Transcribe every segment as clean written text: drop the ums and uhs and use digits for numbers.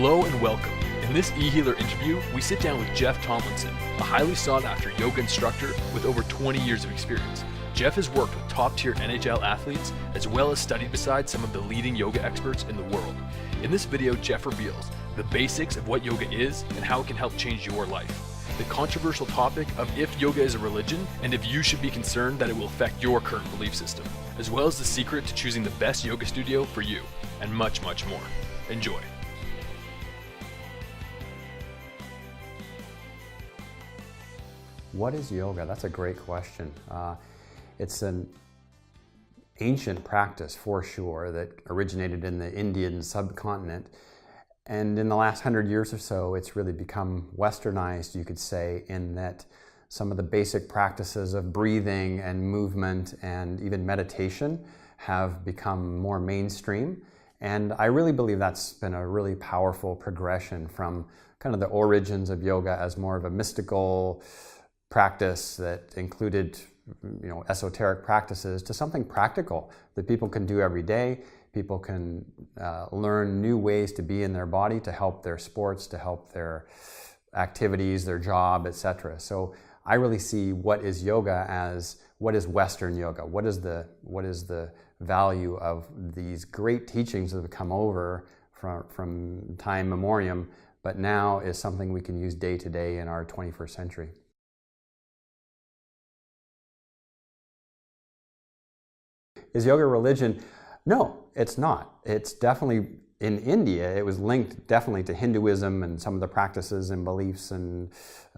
Hello and welcome. In this eHealer interview, we sit down with Jeff Tomlinson, a highly sought after yoga instructor with over 20 years of experience. Jeff has worked with top-tier NHL athletes as well as studied beside some of the leading yoga experts in the world. In this video, Jeff reveals the basics of what yoga is and how it can help change your life. The controversial topic of if yoga is a religion and if you should be concerned that it will affect your current belief system, as well as the secret to choosing the best yoga studio for you, and much, much more. Enjoy. What is yoga? That's a great question. It's an ancient practice for sure that originated in the Indian subcontinent. And in the last 100 years or so, it's really become westernized, you could say, in that some of the basic practices of breathing and movement and even meditation have become more mainstream. And I really believe that's been a really powerful progression from kind of the origins of yoga as more of a mystical practice that included, esoteric practices to something practical that people can do every day. People can learn new ways to be in their body to help their sports, to help their activities, their job, etc. So I really see what is yoga as what is Western yoga. What is the value of these great teachings that have come over from time memoriam, but now is something we can use day to day in our 21st century. Is yoga a religion? No, it's not. It's definitely, in India, it was linked definitely to Hinduism and some of the practices and beliefs and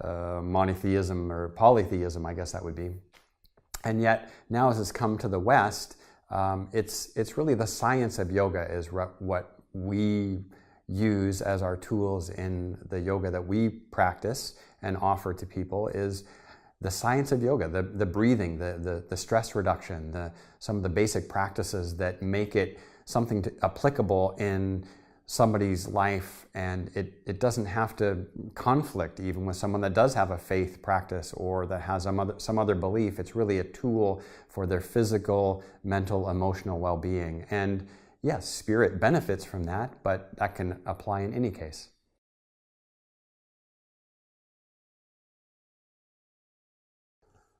monotheism or polytheism, I guess that would be. And yet, now as it's come to the West, it's really the science of yoga is what we use as our tools in the yoga that we practice and offer to people is the science of yoga, the breathing, the stress reduction, some of the basic practices that make it something applicable in somebody's life, and it doesn't have to conflict even with someone that does have a faith practice or that has some other belief. It's really a tool for their physical, mental, emotional well-being. And yes, spirit benefits from that, but that can apply in any case.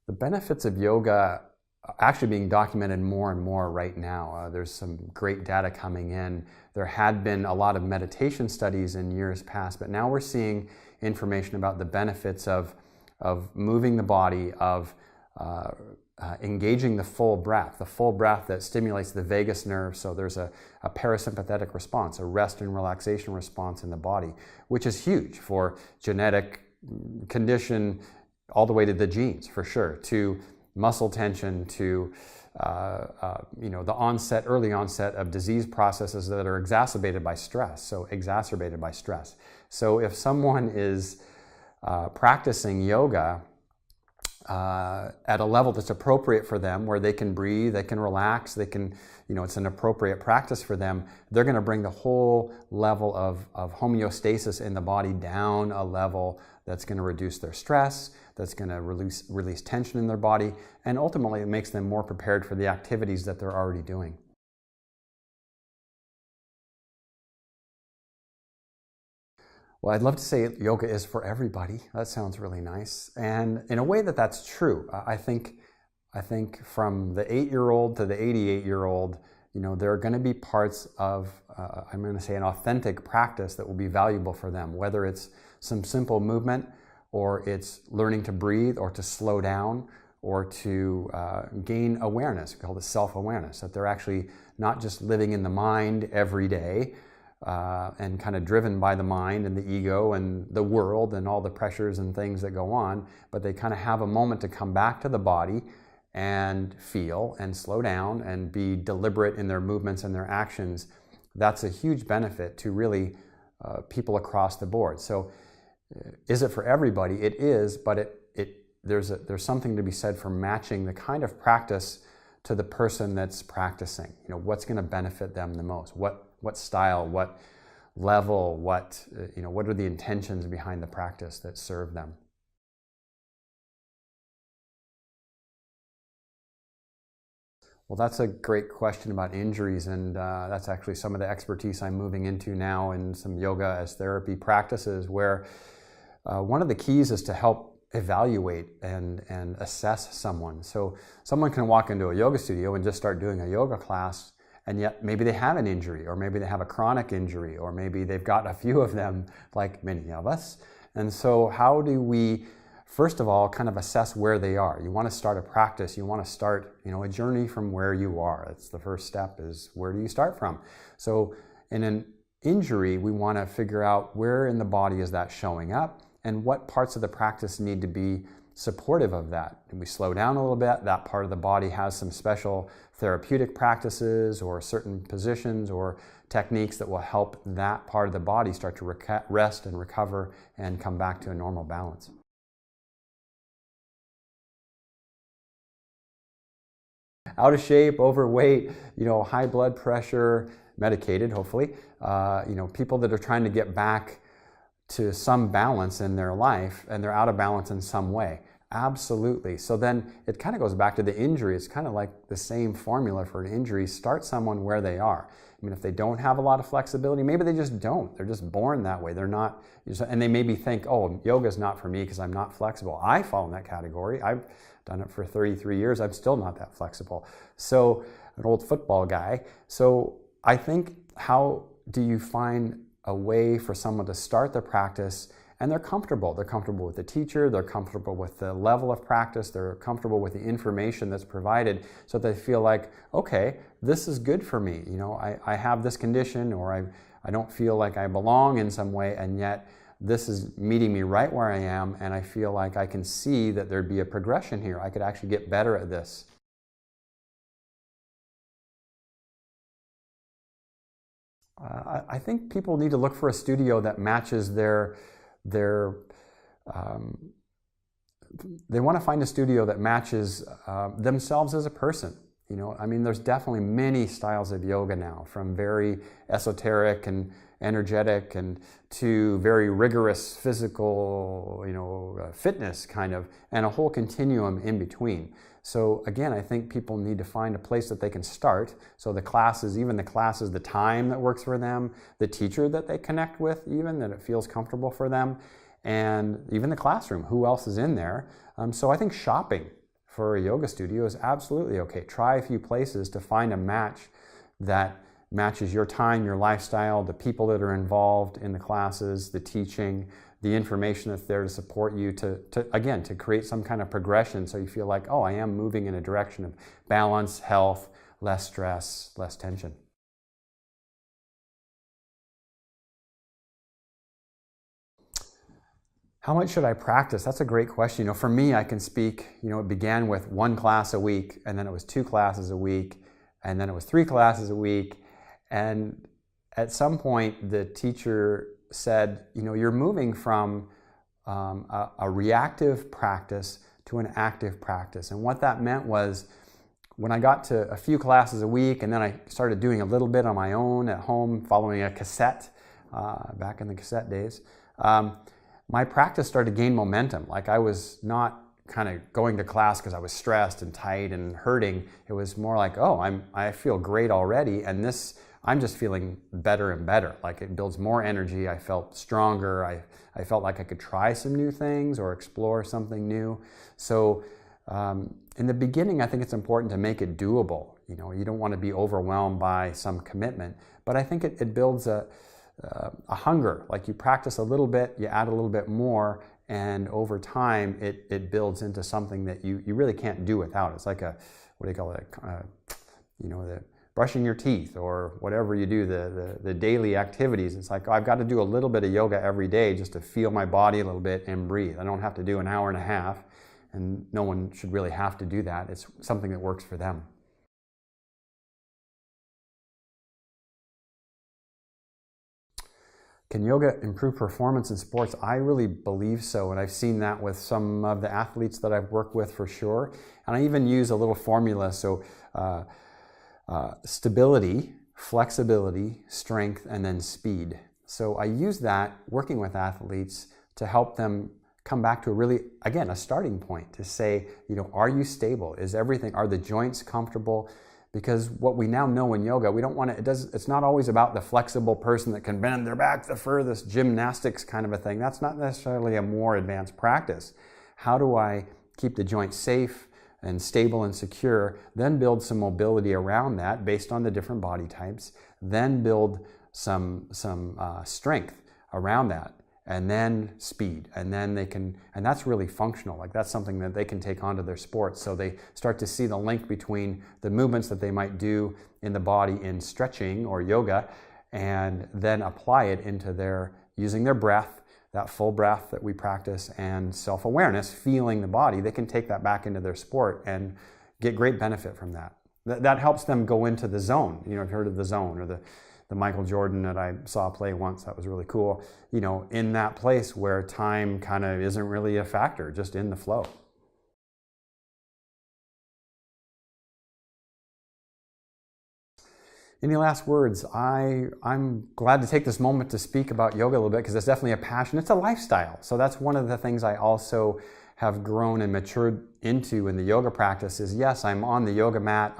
The benefits of yoga are actually being documented more and more right now. There's some great data coming in. There had been a lot of meditation studies in years past, but now we're seeing information about the benefits of moving the body, of engaging the full breath that stimulates the vagus nerve. So there's a parasympathetic response, a rest and relaxation response in the body, which is huge for genetic condition, all the way to the genes, for sure, to muscle tension, to the early onset of disease processes that are exacerbated by stress. So if someone is practicing yoga at a level that's appropriate for them, where they can breathe, they can relax, they can, it's an appropriate practice for them, they're going to bring the whole level of homeostasis in the body down a level that's going to reduce their stress, that's going to release tension in their body, and ultimately it makes them more prepared for the activities that they're already doing. Well, I'd love to say yoga is for everybody. That sounds really nice. And in a way that's true. I think from the 8-year-old to the 88-year-old, there are going to be parts of, I'm going to say, an authentic practice that will be valuable for them, whether it's some simple movement, or it's learning to breathe, or to slow down, or to gain awareness. We call it self-awareness, that they're actually not just living in the mind every day, and kind of driven by the mind and the ego and the world and all the pressures and things that go on, but they kind of have a moment to come back to the body and feel and slow down and be deliberate in their movements and their actions. That's a huge benefit to really people across the board. So is it for everybody? It is, but there's something to be said for matching the kind of practice to the person that's practicing. What's going to benefit them the most? What style, what level, what are the intentions behind the practice that serve them? Well, that's a great question about injuries, and that's actually some of the expertise I'm moving into now in some yoga as therapy practices, where one of the keys is to help evaluate and assess someone. So someone can walk into a yoga studio and just start doing a yoga class, and yet maybe they have an injury, or maybe they have a chronic injury, or maybe they've got a few of them, like many of us. And so how do we, first of all, kind of assess where they are? You want to start a practice, you want to start, a journey from where you are. That's the first step, is where do you start from? So in an injury, we want to figure out where in the body is that showing up, and what parts of the practice need to be supportive of that. And we slow down a little bit. That part of the body has some special therapeutic practices or certain positions or techniques that will help that part of the body start to rest and recover and come back to a normal balance. Out of shape, overweight, high blood pressure, medicated, hopefully, people that are trying to get back to some balance in their life, and they're out of balance in some way. Absolutely. So then it kind of goes back to the injury. It's kind of like the same formula for an injury. Start someone where they are. I mean, if they don't have a lot of flexibility, maybe they just don't. They're just born that way. They're not, and they maybe think, oh, yoga's not for me because I'm not flexible. I fall in that category. I've done it for 33 years. I'm still not that flexible. So, an old football guy. So I think, how do you find a way for someone to start their practice and they're comfortable? They're comfortable with the teacher, they're comfortable with the level of practice, they're comfortable with the information that's provided, so they feel like, okay, this is good for me. I have this condition, or I don't feel like I belong in some way, and yet this is meeting me right where I am, and I feel like I can see that there'd be a progression here. I could actually get better at this. I think people need to look for a studio that matches they want to find a studio that matches themselves as a person. There's definitely many styles of yoga now, from very esoteric and energetic and to very rigorous physical, fitness kind of, and a whole continuum in between. So again, I think people need to find a place that they can start. So the classes, the time that works for them, the teacher that they connect with, even that it feels comfortable for them, and even the classroom, who else is in there. So I think shopping for a yoga studio is absolutely okay. Try a few places to find a match that matches your time, your lifestyle, the people that are involved in the classes, the teaching, the information that's there to support you to create some kind of progression, so you feel like, oh, I am moving in a direction of balance, health, less stress, less tension. How much should I practice? That's a great question. For me, I can speak, it began with 1 class a week, and then it was 2 classes a week, and then it was 3 classes a week. And at some point, the teacher said, you're moving from a reactive practice to an active practice. And what that meant was, when I got to a few classes a week, and then I started doing a little bit on my own at home, following a cassette, back in the cassette days, my practice started to gain momentum. Like, I was not kind of going to class because I was stressed and tight and hurting. It was more like, oh, I feel great already, and I'm just feeling better and better. Like, it builds more energy. I felt stronger. I felt like I could try some new things or explore something new. So in the beginning, I think it's important to make it doable. You don't want to be overwhelmed by some commitment, but I think it builds a hunger. Like, you practice a little bit, you add a little bit more, and over time it builds into something that you really can't do without. It's like what do you call it? The brushing your teeth, or whatever you do, the daily activities. It's like, oh, I've got to do a little bit of yoga every day just to feel my body a little bit and breathe. I don't have to do an hour and a half, and no one should really have to do that. It's something that works for them. Can yoga improve performance in sports? I really believe so, and I've seen that with some of the athletes that I've worked with, for sure. And I even use a little formula. So stability, flexibility, strength, and then speed. So I use that working with athletes to help them come back to a starting point to say, are you stable? Is everything, are the joints comfortable? Because what we now know in yoga, we don't want to, it's not always about the flexible person that can bend their back the furthest, gymnastics kind of a thing. That's not necessarily a more advanced practice. How do I keep the joint safe and stable and secure, then build some mobility around that based on the different body types, then build some strength around that, and then speed, and then they can, and that's really functional. Like that's something that they can take onto their sports. So they start to see the link between the movements that they might do in the body in stretching or yoga, and then apply it into their, using their breath, that full breath that we practice, and self-awareness, feeling the body. They can take that back into their sport and get great benefit from that. That helps them go into the zone. You know, I've heard of the zone, or the Michael Jordan that I saw play once. That was really cool. You know, in that place where time kind of isn't really a factor, just in the flow. Any last words? I'm glad to take this moment to speak about yoga a little bit, because it's definitely a passion. It's a lifestyle. So that's one of the things I also have grown and matured into in the yoga practice is, yes, I'm on the yoga mat,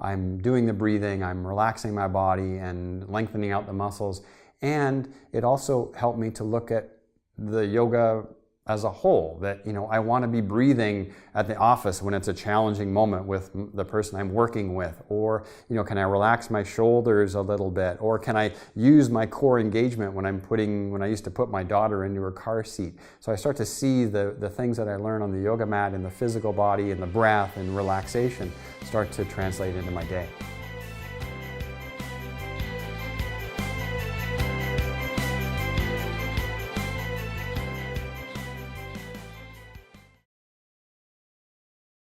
I'm doing the breathing, I'm relaxing my body and lengthening out the muscles. And it also helped me to look at the yoga as a whole, that, you know, I want to be breathing at the office when it's a challenging moment with the person I'm working with, or, you know, can I relax my shoulders a little bit, or can I use my core engagement when I used to put my daughter into her car seat. So I start to see the things that I learn on the yoga mat in the physical body and the breath and relaxation start to translate into my day.